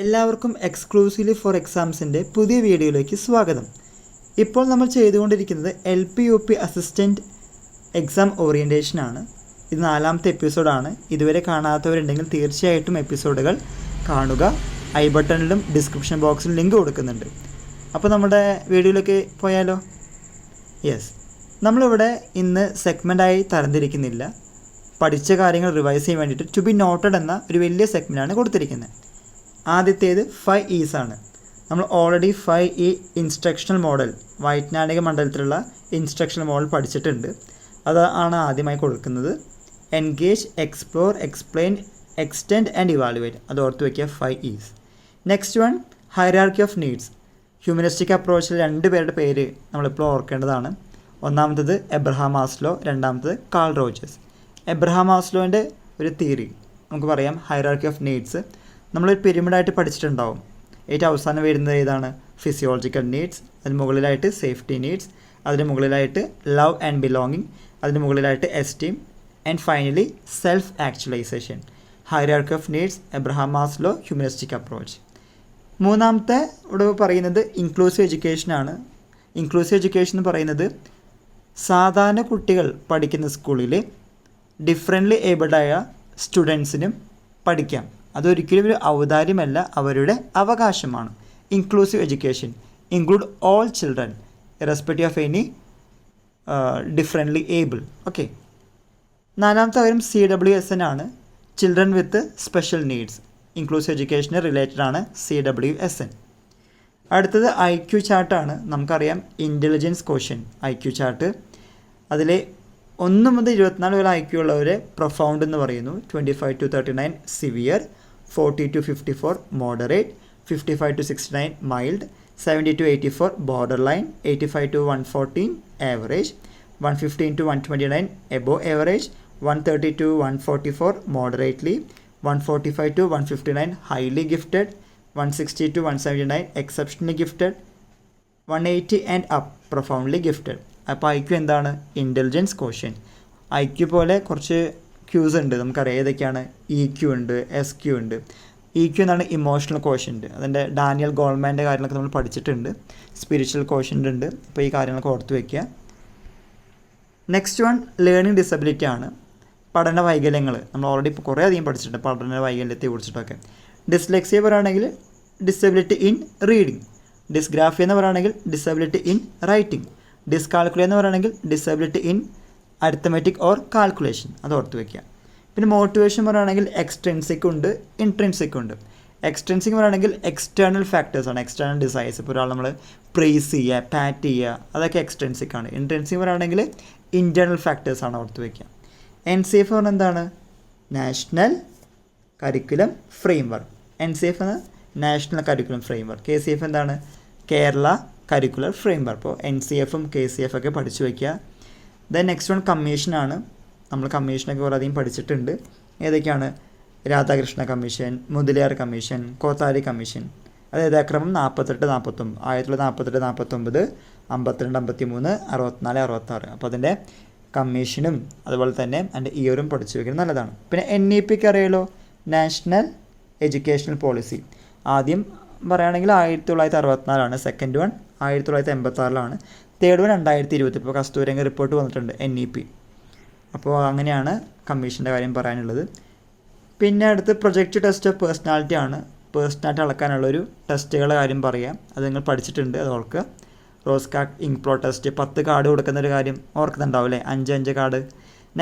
എല്ലാവർക്കും exclusively for എക്സാംസിൻ്റെ പുതിയ വീഡിയോയിലേക്ക് സ്വാഗതം. ഇപ്പോൾ നമ്മൾ ചെയ്തുകൊണ്ടിരിക്കുന്നത് LP-UP അസിസ്റ്റൻറ്റ് എക്സാം ഓറിയൻറ്റേഷനാണ്. ഇത് 4ാമത്തെ എപ്പിസോഡാണ്. ഇതുവരെ കാണാത്തവരുണ്ടെങ്കിൽ തീർച്ചയായിട്ടും എപ്പിസോഡുകൾ കാണുക. ഐ ബട്ടണിലും ഡിസ്ക്രിപ്ഷൻ ബോക്സിലും ലിങ്ക് കൊടുക്കുന്നുണ്ട്. അപ്പോൾ നമ്മുടെ വീഡിയോയിലേക്ക് പോയാലോ? യെസ്, നമ്മളിവിടെ ഇന്ന് സെഗ്മെൻറ്റായി തരംതിരിക്കുന്നില്ല. പഠിച്ച കാര്യങ്ങൾ റിവൈസ് ചെയ്യാൻ വേണ്ടിയിട്ട് ടു ബി നോട്ടഡ് എന്ന ഒരു വലിയ സെഗ്മെൻറ്റാണ് കൊടുത്തിരിക്കുന്നത്. ആദ്യത്തേത് 5 E's ആണ്. നമ്മൾ ഓൾറെഡി 5 E ഇൻസ്ട്രക്ഷണൽ മോഡൽ, വൈജ്ഞാനിക മണ്ഡലത്തിലുള്ള ഇൻസ്ട്രക്ഷണൽ മോഡൽ പഠിച്ചിട്ടുണ്ട്. അതാണ് ആദ്യമായി കൊടുക്കുന്നത്. Engage, explore, explain, extend and evaluate. അത് ഓർത്ത് വയ്ക്കുക, 5 E's. Next one hierarchy of needs. Humanistic അപ്രോച്ചിൽ 2 പേരുടെ പേര് നമ്മളിപ്പോൾ ഓർക്കേണ്ടതാണ്. ഒന്നാമത്തത് എബ്രഹാം മാസ്ലോ, രണ്ടാമത്തത് കാൾ റോജേഴ്സ്. എബ്രഹാം മാസ്ലോൻ്റെ ഒരു തിയറി നമുക്ക് പറയാം, ഹൈറാർക്കി ഓഫ് നീഡ്സ്. നമ്മളൊരു പിരമിഡായിട്ട് പഠിച്ചിട്ടുണ്ടാവും. ഏറ്റവും അവസാനം വരുന്നത് ഏതാണ്? Physiological needs. അതിന് മുകളിലായിട്ട് സേഫ്റ്റി നീഡ്സ്, അതിന് മുകളിലായിട്ട് ലവ് ആൻഡ് ബിലോങ്ങിങ്, അതിന് മുകളിലായിട്ട് esteem, and finally self actualisation. Hierarchy of needs, Abraham Maslow, humanistic approach. മൂന്നാമത്തെ ഇവിടെ പറയുന്നത് ഇൻക്ലൂസീവ് എഡ്യൂക്കേഷനാണ്. ഇൻക്ലൂസീവ് എഡ്യൂക്കേഷൻ എന്ന് പറയുന്നത് സാധാരണ കുട്ടികൾ പഠിക്കുന്ന സ്കൂളിൽ ഡിഫറെൻ്റ്ലി ഏബിൾഡായ സ്റ്റുഡൻസിനും പഠിക്കാം. അതൊരിക്കലും ഒരു ഔദാര്യമല്ല, അവരുടെ അവകാശമാണ്. Inclusive education include all children irrespective of any differently able. Okay. 4ാമത്തെ കാര്യം CWSN ആണ്, children with special needs. Inclusive എഡ്യൂക്കേഷന് റിലേറ്റഡ് ആണ് CWSN. അടുത്തത് IQ ചാർട്ടാണ്. നമുക്കറിയാം ഇൻ്റലിജൻസ് ക്വോഷ്യൻ IQ ചാർട്ട്. അതിൽ 1 മുതൽ 24 വരെ IQ ഉള്ളവരെ പ്രൊഫൗണ്ട് എന്ന് പറയുന്നു. 25 to 39 severe, 40 to 54 moderate, 55 to 69 mild, 70 to 84 border line, 85 to 114 average, 115 to 129 above average, 130 to 144 moderately, 145 to 159 highly gifted, 160 to 179 exceptionally gifted, 180 and up profoundly gifted. അപ്പോൾ IQ എന്താണ്? Intelligence ക്വോഷ്യൻ. IQ പോലെ കുറച്ച് quiz ഉണ്ട്, നമുക്കറിയാം ഏതൊക്കെയാണ്. EQ ഉണ്ട്, SQ ഉണ്ട്. EQ എന്നാണ് ഇമോഷണൽ ക്വോഷ്യൻ്റ്. അതിൻ്റെ ഡാനിയൽ ഗോൾമാൻ്റെ കാര്യങ്ങളൊക്കെ നമ്മൾ പഠിച്ചിട്ടുണ്ട്. സ്പിരിച്വൽ ക്വോഷ്യൻ്റ് ഉണ്ട്. അപ്പോൾ ഈ കാര്യങ്ങളൊക്കെ ഓർത്ത് വയ്ക്കുക. നെക്സ്റ്റ് വൺ ലേണിംഗ് ഡിസബിലിറ്റി ആണ്. പഠന വൈകല്യങ്ങൾ നമ്മൾ ഓൾറെഡി ഇപ്പോൾ കുറേ അധികം പഠിച്ചിട്ടുണ്ട്, പഠന വൈകല്യത്തെ കുറിച്ചിട്ടൊക്കെ. ഡിസ്ലെക്സിയ പറയുകയാണെങ്കിൽ ഡിസബിലിറ്റി ഇൻ റീഡിങ്. ഡിസ്ഗ്രാഫിയ എന്ന് പറയുകയാണെങ്കിൽ ഡിസബിലിറ്റി ഇൻ റൈറ്റിംഗ്. ഡിസ്കാൽക്കുലിയ എന്ന് പറയുകയാണെങ്കിൽ disability in arithmetic or calculation. അത് ഓർത്ത് വയ്ക്കുക. പിന്നെ മോട്ടിവേഷൻ പറയുകയാണെങ്കിൽ എക്സ്ട്രിൻസിക് ഉണ്ട്, ഇൻട്രിൻസിക് ഉണ്ട്. എക്സ്ട്രിൻസിക് പറയുകയാണെങ്കിൽ എക്സ്റ്റേണൽ ഫാക്ടേഴ്സാണ്, എക്സ്റ്റേണൽ ഡിസൈർസ്. ഇപ്പോൾ ഒരാൾ നമ്മൾ പ്രൈസ് ചെയ്യുക, പാറ്റ് ചെയ്യുക, അതൊക്കെ എക്സ്ട്രിൻസിക് ആണ്. ഇൻട്രിൻസിക് പറയുകയാണെങ്കിൽ ഇൻറ്റേർണൽ ഫാക്ടേഴ്സാണ് ഓർത്ത് വയ്ക്കുക. NCF പറഞ്ഞാൽ എന്താണ്? National curriculum framework. NCF എന്ന നാഷണൽ കരിക്കുലം ഫ്രെയിംവർക്ക്. KCF എന്താണ്? Kerala curricular framework. അപ്പോൾ NCFും KCF ഒക്കെ പഠിച്ചു വയ്ക്കുക. ദെൻ നെക്സ്റ്റ് വൺ കമ്മീഷനാണ്. നമ്മൾ കമ്മീഷനൊക്കെ കുറേ അധികം പഠിച്ചിട്ടുണ്ട്. ഏതൊക്കെയാണ്? Radhakrishna commission, Mudaliar commission, Kothari commission. അതായത് ക്രമം 48, 49, 1948, 49, 52, 53, 64, 66. അപ്പോൾ അതിൻ്റെ കമ്മീഷനും അതുപോലെ തന്നെ അതിൻ്റെ ഇയറും പഠിച്ചു വയ്ക്കുന്നത് നല്ലതാണ്. പിന്നെ NEPക്ക് അറിയാലോ, നാഷണൽ എഡ്യൂക്കേഷണൽ പോളിസി. ആദ്യം പറയുകയാണെങ്കിൽ 1964, സെക്കൻഡ് വൺ 1986, തേർഡ് വൺ 2020. ഇപ്പോൾ കസ്തൂരംഗ റിപ്പോർട്ട് വന്നിട്ടുണ്ട് NEP. അപ്പോൾ അങ്ങനെയാണ് കമ്മീഷൻ്റെ കാര്യം പറയാനുള്ളത്. പിന്നെ അടുത്ത് പ്രൊജക്റ്റ് ടെസ്റ്റ് ഓഫ് പേഴ്സണാലിറ്റി ആണ്. പേഴ്സണാലിറ്റി അളക്കാനുള്ളൊരു ടെസ്റ്റുകളുടെ കാര്യം പറയാം. അത് നിങ്ങൾ പഠിച്ചിട്ടുണ്ട്, അത് ഓർക്കുക. റോസ്കാക് ഇങ്ക്പ്ലോ ടെസ്റ്റ്, 10 കാർഡ് കൊടുക്കുന്നൊരു കാര്യം ഓർക്കുന്നുണ്ടാവും അല്ലേ? 5 card.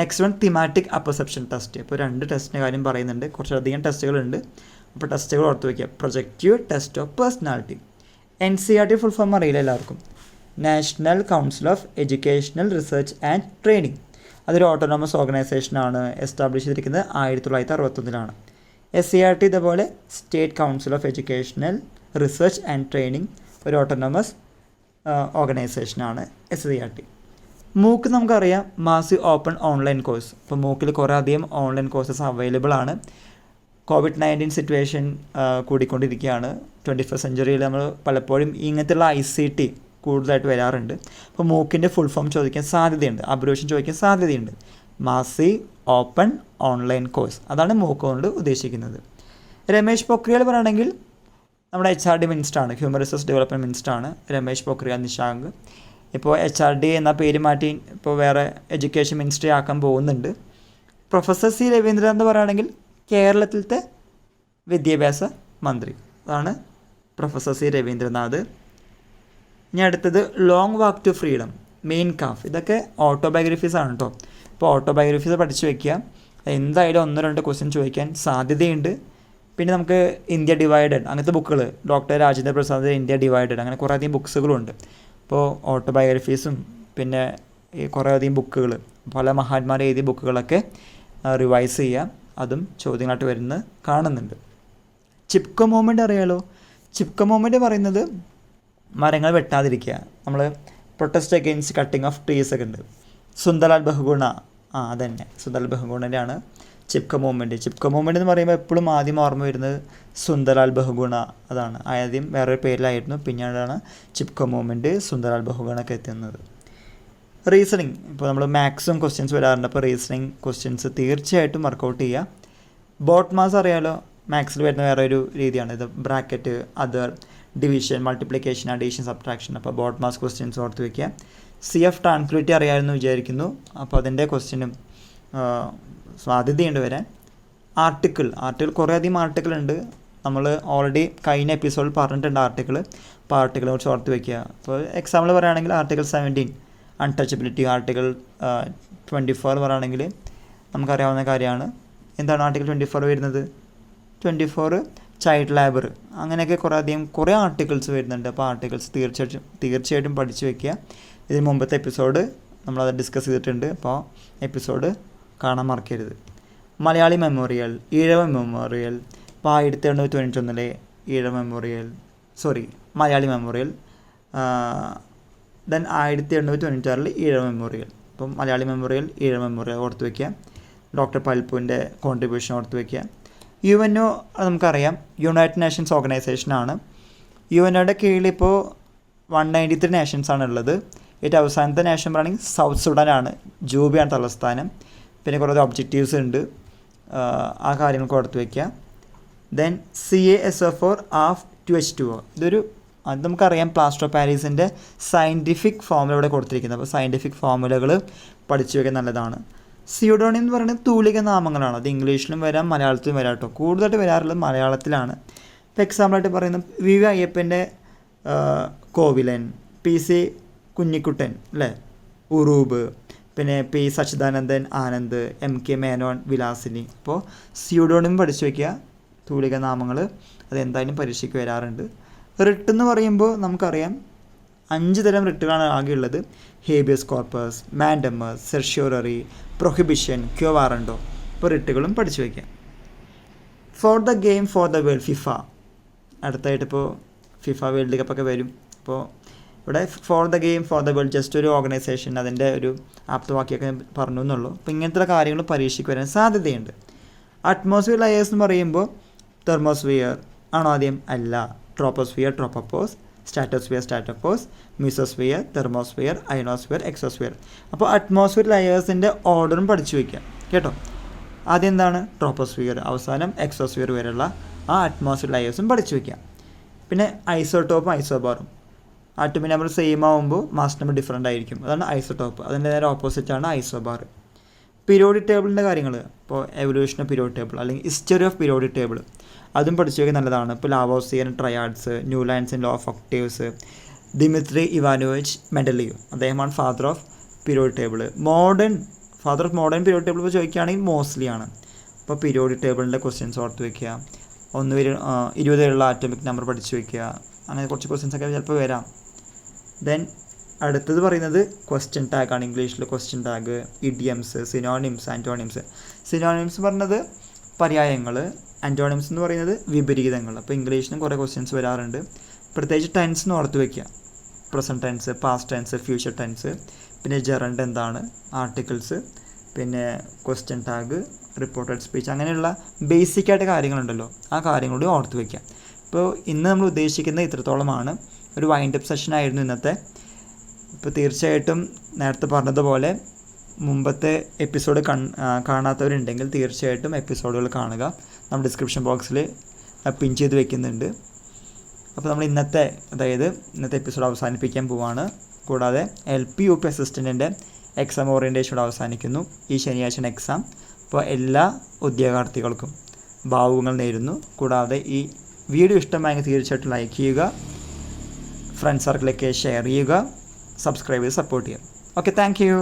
Next one thematic apperception test. ഇപ്പോൾ 2 ടെസ്റ്റിൻ്റെ കാര്യം പറയുന്നുണ്ട്. കുറച്ചധികം ടെസ്റ്റുകളുണ്ട്. അപ്പോൾ ടെസ്റ്റുകൾ ഓർത്ത് വയ്ക്കുക. Projective test of personality. NCERT full form അറിയില്ല എല്ലാവർക്കും. National council of educational research and training. അതൊരു ഓട്ടോണോമസ് ഓർഗനൈസേഷനാണ്. എസ്റ്റാബ്ലിഷ് ചെയ്തിരിക്കുന്നത് 1961. SCERT ഇതേപോലെ state council of educational research and training, ഒരു ഓട്ടോണോമസ് ഓർഗനൈസേഷനാണ് SCERT. മൂക്ക് നമുക്കറിയാം, മാസീവ് ഓപ്പൺ ഓൺലൈൻ കോഴ്സ്. ഇപ്പോൾ മൂക്കിൽ കുറേ അധികം ഓൺലൈൻ കോഴ്സസ് അവൈലബിൾ ആണ്. COVID-19 സിറ്റുവേഷൻ കൂടിക്കൊണ്ടിരിക്കുകയാണ്. 21st സെഞ്ച്വറിയിൽ നമ്മൾ പലപ്പോഴും ഇങ്ങനത്തെയുള്ള ICT കൂടുതലായിട്ട് വരാറുണ്ട്. അപ്പോൾ മൂക്കിൻ്റെ ഫുൾ ഫോം ചോദിക്കാൻ സാധ്യതയുണ്ട്, അബ്രിവേഷൻ ചോദിക്കാൻ സാധ്യതയുണ്ട്. മാസീവ് ഓപ്പൺ ഓൺലൈൻ കോഴ്സ്, അതാണ് മൂക്ക് കൊണ്ട് ഉദ്ദേശിക്കുന്നത്. രമേശ് പൊക്രിയാൽ പറയുകയാണെങ്കിൽ നമ്മുടെ HRD മിനിസ്റ്ററാണ്, ഹ്യൂമൻ റിസോഴ്സ് ഡെവലപ്മെൻറ്റ് മിനിസ്റ്ററാണ് രമേശ് പൊക്രിയാൽ നിശാങ്ക്. ഇപ്പോൾ HRD എന്ന പേര് മാറ്റി ഇപ്പോൾ വേറെ എഡ്യൂക്കേഷൻ മിനിസ്ട്രി ആക്കാൻ പോകുന്നുണ്ട്. പ്രൊഫസർ C രവീന്ദ്രൻ എന്ന് പറയുകയാണെങ്കിൽ കേരളത്തിലത്തെ വിദ്യാഭ്യാസ മന്ത്രി, അതാണ് പ്രൊഫസർ C രവീന്ദ്രനാഥ്. ഇനി അടുത്തത് long walk to freedom, Mein Kampf. ഇതൊക്കെ ഓട്ടോബയോഗ്രഫീസ് ആണ് കേട്ടോ. ഇപ്പോൾ ഓട്ടോബയോഗ്രഫീസ് പഠിച്ചു വയ്ക്കുക. എന്തായാലും 1-2 ക്വസ്റ്റ്യൻ ചോദിക്കാൻ സാധ്യതയുണ്ട്. പിന്നെ നമുക്ക് ഇന്ത്യ ഡിവൈഡഡ് അങ്ങനത്തെ ബുക്കുകൾ, doctor Rajendra Prasad India divided, അങ്ങനെ കുറേ അധികം ബുക്സുകളുണ്ട്. ഇപ്പോൾ ഓട്ടോബയോഗ്രഫീസും പിന്നെ ഈ കുറേ അധികം ബുക്കുകൾ, പല മഹാന്മാർ എഴുതിയ ബുക്കുകളൊക്കെ റിവൈസ് ചെയ്യുക. അതും ചോദ്യങ്ങളായിട്ട് വരുന്നത് കാണുന്നുണ്ട്. ചിപ്കോ മൂവ്മെൻറ്റ് അറിയാലോ. ചിപ്കോ മൂവ്മെൻറ്റ് പറയുന്നത് മരങ്ങൾ വെട്ടാതിരിക്കുക, നമ്മൾ protest against cutting of trees ഒക്കെ ഉണ്ട്. സുന്ദർലാൽ ബഹുഗുണ, അതന്നെ സുന്ദർലാൽ ബഹുഗുണൻ്റെയാണ് ചിപ്കോ മൂവ്മെൻറ്റ്. ചിപ്കോ മൂവ്മെൻറ്റ് എന്ന് പറയുമ്പോൾ എപ്പോഴും ആദ്യം ഓർമ്മ വരുന്നത് സുന്ദർലാൽ ബഹുഗുണ, അതാണ്. ആദ്യം വേറൊരു പേരിലായിരുന്നു, പിന്നീടാണ് ചിപ്കോ മൂവ്മെൻറ്റ് സുന്ദർലാൽ ബഹുഗുണൊക്കെ എത്തുന്നത്. റീസണിങ്, ഇപ്പോൾ നമ്മൾ മാക്സിമം ക്വസ്റ്റ്യൻസ് വരാറുണ്ട്. അപ്പോൾ റീസണിങ് ക്വസ്റ്റ്യൻസ് തീർച്ചയായിട്ടും വർക്കൗട്ട് ചെയ്യുക. ബോട്ട് മാസ് അറിയാലോ, മാത്സിൽ വരുന്ന വേറെ ഒരു രീതിയാണ് ഇത്. Bracket, other, division, multiplication, addition, subtraction. അപ്പോൾ ബോട്ട് മാസ് ക്വസ്റ്റ്യൻസ് ഓർത്ത് വയ്ക്കുക. CF ട്രാൻസ്ക്രിപ്റ്റ് അറിയാമെന്ന് വിചാരിക്കുന്നു. അപ്പോൾ അതിൻ്റെ ക്വസ്റ്റ്യനും സാധ്യതയുണ്ട് വരാൻ. ആർട്ടിക്കിൾ കുറേയധികം ആർട്ടിക്കിൾ ഉണ്ട്. നമ്മൾ ഓൾറെഡി കഴിഞ്ഞ എപ്പിസോഡിൽ പറഞ്ഞിട്ടുണ്ട് ആർട്ടിക്കിൾ. അപ്പോൾ ആർട്ടിക്കിളെ കുറിച്ച് ഓർത്ത് വയ്ക്കുക. അപ്പോൾ എക്സാമ്പിൾ പറയുകയാണെങ്കിൽ ആർട്ടിക്കിൾ 17 അൺടച്ചബിലിറ്റി, ആർട്ടിക്കിൾ 24 പറയുകയാണെങ്കിൽ നമുക്കറിയാവുന്ന കാര്യമാണ്. എന്താണ് ആർട്ടിക്കിൾ 24 വരുന്നത്? 24 ചൈൽഡ് ലേബർ, അങ്ങനെയൊക്കെ കുറേ ആർട്ടിക്കിൾസ് വരുന്നുണ്ട്. അപ്പോൾ ആർട്ടിക്കിൾസ് തീർച്ചയായിട്ടും പഠിച്ചു വയ്ക്കുക. ഇതിന് മുമ്പത്തെ എപ്പിസോഡ് നമ്മളത് ഡിസ്കസ് ചെയ്തിട്ടുണ്ട്. അപ്പോൾ എപ്പിസോഡ് കാണാൻ മറക്കരുത്. Malayali memorial, Ezhava memorial. ഇപ്പോൾ 1891 Ezhava memorial, Malayali memorial. Then 1896 Ezhava memorial. അപ്പം മലയാളി മെമ്മോറിയൽ, ഈഴവ മെമ്മോറിയൽ ഓർത്ത് വയ്ക്കുക. ഡോക്ടർ പൽപ്പുവിൻ്റെ കോൺട്രിബ്യൂഷൻ ഓർത്ത് വയ്ക്കുക. UNO നമുക്കറിയാം, യുണൈറ്റഡ് നേഷൻസ് ഓർഗനൈസേഷനാണ്. UNOയുടെ കീഴിൽ ഇപ്പോൾ 193 നേഷൻസാണ് ഉള്ളത്. ഏറ്റവും അവസാനത്തെ നേഷൻ പറയുകയാണെങ്കിൽ സൗത്ത് സുഡാനാണ്, ജൂബയാണ് തലസ്ഥാനം. പിന്നെ കുറേ ഒബ്ജക്റ്റീവ്സ് ഉണ്ട്, ആ കാര്യങ്ങൾക്ക് ഓർത്ത് വയ്ക്കുക. ദെൻ CaSO4 2H2O, അത് നമുക്കറിയാം പ്ലാസ്റ്റർ ഓഫ് പാരീസിൻ്റെ സയൻറ്റിഫിക് ഫോമുല ഇവിടെ കൊടുത്തിരിക്കുന്നത്. അപ്പോൾ സയൻറ്റിഫിക് ഫോമുലകൾ പഠിച്ചു വയ്ക്കാൻ നല്ലതാണ്. സ്യൂഡോണിയം എന്ന് പറയുന്നത് തൂലിക നാമങ്ങളാണ്. അത് ഇംഗ്ലീഷിലും വരാം, മലയാളത്തിലും വരാം കേട്ടോ. കൂടുതലായിട്ട് വരാറുള്ളത് മലയാളത്തിലാണ്. ഇപ്പോൾ എക്സാമ്പിളായിട്ട് പറയുന്നത് VV അയ്യപ്പൻ്റെ കോവിലൻ, PC കുഞ്ഞിക്കുട്ടൻ അല്ലേ, ഉറൂബ്, പിന്നെ P സച്ചിദാനന്ദൻ ആനന്ദ്, MK മേനോൻ വിലാസിനി. അപ്പോൾ സ്യൂഡോണിയം പഠിച്ചു വയ്ക്കുക, തൂലിക നാമങ്ങൾ. അതെന്തായാലും പരീക്ഷയ്ക്ക് വരാറുണ്ട്. റിട്ട് എന്ന് പറയുമ്പോൾ നമുക്കറിയാം 5 തരം റിട്ടുകളാണ് ആകെയുള്ളത്. Habeas corpus, mandamus, certiorari, prohibition, quo warranto. ഇപ്പോൾ റിട്ടുകളും പഠിച്ചു വയ്ക്കാം. For the game for the world, FIFA. അടുത്തായിട്ടിപ്പോൾ FIFA വേൾഡ് കപ്പൊക്കെ വരും. അപ്പോൾ ഇവിടെ for the game for the world just ഒരു ഓർഗനൈസേഷൻ, അതിൻ്റെ ഒരു ആപ്തവാക്യമൊക്കെ പറഞ്ഞു എന്നുള്ളൂ. അപ്പോൾ ഇങ്ങനത്തെ കാര്യങ്ങൾ പരീക്ഷയ്ക്ക് വരാൻ സാധ്യതയുണ്ട്. അറ്റ്മോസ്ഫിയർ ലെയേഴ്സ് എന്ന് പറയുമ്പോൾ തെർമോസ്ഫിയർ ആണോ ആദ്യം? അല്ല. Troposphere, tropopause, stratosphere, stratopause, mesosphere, thermosphere, ionosphere, exosphere. അപ്പോൾ അറ്റ്മോസ്ഫിയർ ലെയേഴ്സിൻ്റെ ഓർഡറും പഠിച്ചു വയ്ക്കാം കേട്ടോ. ആദ്യം എന്താണ്? ട്രോപ്പോസ്ഫിയർ, അവസാനം എക്സോസ്ഫിയർ വരെയുള്ള ആ അറ്റ്മോസ്ഫിയർ ലെയേഴ്സും പഠിച്ചു വയ്ക്കാം. പിന്നെ ഐസോടോപ്പും ഐസോബാറും. ആറ്റോമിക് നമ്പർ സെയിം ആകുമ്പോൾ മാസ് നമ്പർ ഡിഫറൻ്റ് ആയിരിക്കും, അതാണ് ഐസോടോപ്പ്. അതിൻ്റെ നേരെ ഓപ്പോസിറ്റാണ് ഐസോബാർ. പീരിയോഡിക് ടേബിളിൻ്റെ കാര്യങ്ങൾ, ഇപ്പോൾ എവല്യൂഷൻ ഓഫ് പീരിയോഡിക് ടേബിൾ അല്ലെങ്കിൽ ഹിസ്റ്ററി ഓഫ് പീരിയോഡിക് ടേബിൾ, അതും പഠിച്ചു വയ്ക്കാൻ നല്ലതാണ്. ഇപ്പോൾ Lavoisier triads, Newlands and law of octaves, Dmitri Ivanovich Mendeleev, അദ്ദേഹമാണ് father of periodic table. Father of modern periodic table ഇപ്പോൾ ചോദിക്കുകയാണെങ്കിൽ മോസ്ലിയാണ്. അപ്പോൾ പീരിയോഡിക് ടേബിളിൻ്റെ ക്വസ്റ്റ്യൻസ് ഓർത്ത് വയ്ക്കുക. 1 വരെയുള്ള ആറ്റോമിക് നമ്പർ പഠിച്ചു വയ്ക്കുക. അങ്ങനെ കുറച്ച് ക്വസ്റ്റ്യൻസൊക്കെ ചിലപ്പോൾ വരാം. ദെൻ അടുത്തത് പറയുന്നത് ക്വസ്റ്റ്യൻ ടാഗാണ്. ഇംഗ്ലീഷിൽ question tag, idioms, synonyms, antonyms. Synonyms പറഞ്ഞത് പര്യായങ്ങൾ, ആൻറ്റോണിംസ് എന്ന് പറയുന്നത് വിപരീതങ്ങൾ. അപ്പോൾ ഇംഗ്ലീഷിനും കുറേ ക്വസ്റ്റ്യൻസ് വരാറുണ്ട്. പ്രത്യേകിച്ച് ടെൻസ് ഓർത്ത് വയ്ക്കുക. Present tense, past tense, future tense, പിന്നെ ജെറണ്ട് എന്താണ്, ആർട്ടിക്കിൾസ്, പിന്നെ ക്വസ്റ്റ്യൻ ടാഗ്, റിപ്പോർട്ടഡ് സ്പീച്ച്, അങ്ങനെയുള്ള ബേസിക്കായിട്ട് കാര്യങ്ങളുണ്ടല്ലോ, ആ കാര്യങ്ങളൂടെ ഓർത്ത് വയ്ക്കുക. ഇപ്പോൾ ഇന്ന് നമ്മൾ ഉദ്ദേശിക്കുന്നത് ഇത്രത്തോളമാണ്. ഒരു വൈൻഡപ്പ് സെഷനായിരുന്നു ഇന്നത്തെ. ഇപ്പോൾ തീർച്ചയായിട്ടും നേരത്തെ പറഞ്ഞതുപോലെ മുമ്പത്തെ എപ്പിസോഡ് കാണാത്തവരുണ്ടെങ്കിൽ തീർച്ചയായിട്ടും എപ്പിസോഡുകൾ കാണുക. നമ്മൾ ഡിസ്ക്രിപ്ഷൻ ബോക്സിൽ പിൻ ചെയ്ത് വെക്കുന്നുണ്ട്. അപ്പോൾ നമ്മൾ ഇന്നത്തെ എപ്പിസോഡ് അവസാനിപ്പിക്കാൻ പോവാണ്. കൂടാതെ LP UP അസിസ്റ്റൻറ്റിൻ്റെ എക്സാം ഓറിയൻറ്റേഷൻ അവസാനിക്കുന്നു. ഈ ശനിയാഴ്ച എക്സാം. അപ്പോൾ എല്ലാ ഉദ്യോഗാർത്ഥികൾക്കും ഭാവുകങ്ങൾ നേരുന്നു. കൂടാതെ ഈ വീഡിയോ ഇഷ്ടമായെങ്കിൽ തീർച്ചയായിട്ടും ലൈക്ക് ചെയ്യുക, ഫ്രണ്ട്സ് സർക്കിളിലേക്ക് ഷെയർ ചെയ്യുക, സബ്സ്ക്രൈബ് ചെയ്ത് സപ്പോർട്ട് ചെയ്യുക. Okay, thank you.